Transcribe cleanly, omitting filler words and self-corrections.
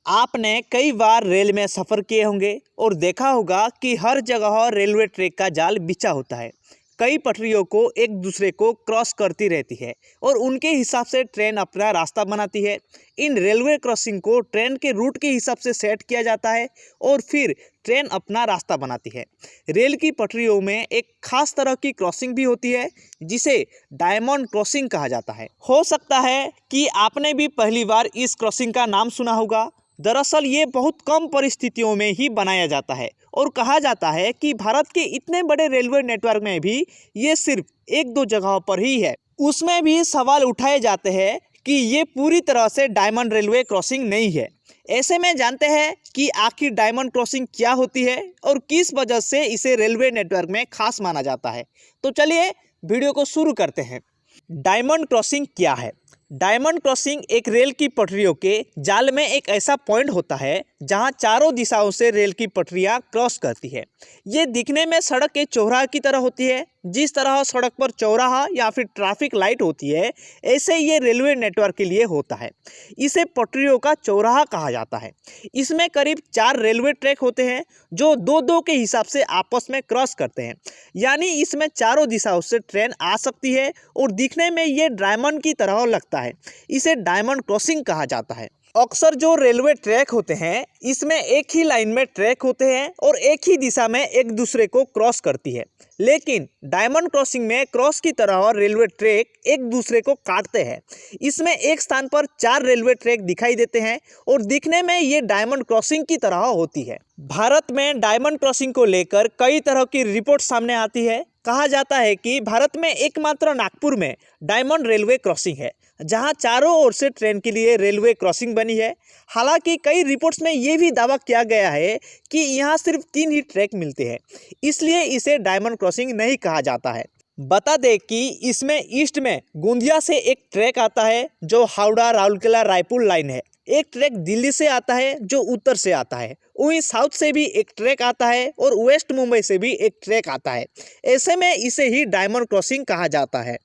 आपने कई बार रेल में सफ़र किए होंगे और देखा होगा कि हर जगह रेलवे ट्रैक का जाल बिछा होता है। कई पटरियों को एक दूसरे को क्रॉस करती रहती है और उनके हिसाब से ट्रेन अपना रास्ता बनाती है। इन रेलवे क्रॉसिंग को ट्रेन के रूट के हिसाब से सेट किया जाता है और फिर ट्रेन अपना रास्ता बनाती है। रेल की पटरियों में एक खास तरह की क्रॉसिंग भी होती है जिसे डायमंड क्रॉसिंग कहा जाता है। हो सकता है कि आपने भी पहली बार इस क्रॉसिंग का नाम सुना होगा। दरअसल ये बहुत कम परिस्थितियों में ही बनाया जाता है और कहा जाता है कि भारत के इतने बड़े रेलवे नेटवर्क में भी ये सिर्फ एक दो जगहों पर ही है। उसमें भी सवाल उठाए जाते हैं कि ये पूरी तरह से डायमंड रेलवे क्रॉसिंग नहीं है। ऐसे में जानते हैं कि आखिर डायमंड क्रॉसिंग क्या होती है और किस वजह से इसे रेलवे नेटवर्क में खास माना जाता है। तो चलिए वीडियो को शुरू करते हैं। डायमंड क्रॉसिंग क्या है? डायमंड क्रॉसिंग एक रेल की पटरियों के जाल में एक ऐसा पॉइंट होता है जहां चारों दिशाओं से रेल की पटरियां क्रॉस करती है। ये दिखने में सड़क के चौराहे की तरह होती है। जिस तरह सड़क पर चौराहा या फिर ट्रैफिक लाइट होती है, ऐसे ये रेलवे नेटवर्क के लिए होता है। इसे पटरियों का चौराहा कहा जाता है। इसमें करीब 4 रेलवे ट्रैक होते हैं जो दो दो के हिसाब से आपस में क्रॉस करते हैं। यानी इसमें चारों दिशाओं से ट्रेन आ सकती है और दिखने में ये डायमंड की तरह लगता है। इसे डायमंड क्रॉसिंग कहा जाता है। अक्सर जो रेलवे ट्रैक होते हैं इसमें एक ही लाइन में ट्रैक होते हैं और एक ही दिशा में एक दूसरे को क्रॉस करती है। लेकिन डायमंड क्रॉसिंग में क्रॉस की तरह रेलवे ट्रैक एक दूसरे को काटते हैं। इसमें एक स्थान पर 4 रेलवे ट्रैक दिखाई देते हैं और दिखने में ये डायमंड क्रॉसिंग की तरह होती है। भारत में डायमंड क्रॉसिंग को लेकर कई तरह की रिपोर्ट सामने आती है। कहा जाता है कि भारत में एकमात्र नागपुर में डायमंड रेलवे क्रॉसिंग है जहां चारों ओर से ट्रेन के लिए रेलवे क्रॉसिंग बनी है। हालांकि कई रिपोर्ट्स में ये भी दावा किया गया है कि यहां सिर्फ 3 ही ट्रैक मिलते हैं, इसलिए इसे डायमंड क्रॉसिंग नहीं कहा जाता है। बता दें कि इसमें ईस्ट में गोंदिया से एक ट्रैक आता है जो हावड़ा राउरकेला रायपुर लाइन है। एक ट्रैक दिल्ली से आता है जो उत्तर से आता है। वहीं साउथ से भी एक ट्रैक आता है और वेस्ट मुंबई से भी एक ट्रैक आता है। ऐसे में इसे ही डायमंड क्रॉसिंग कहा जाता है।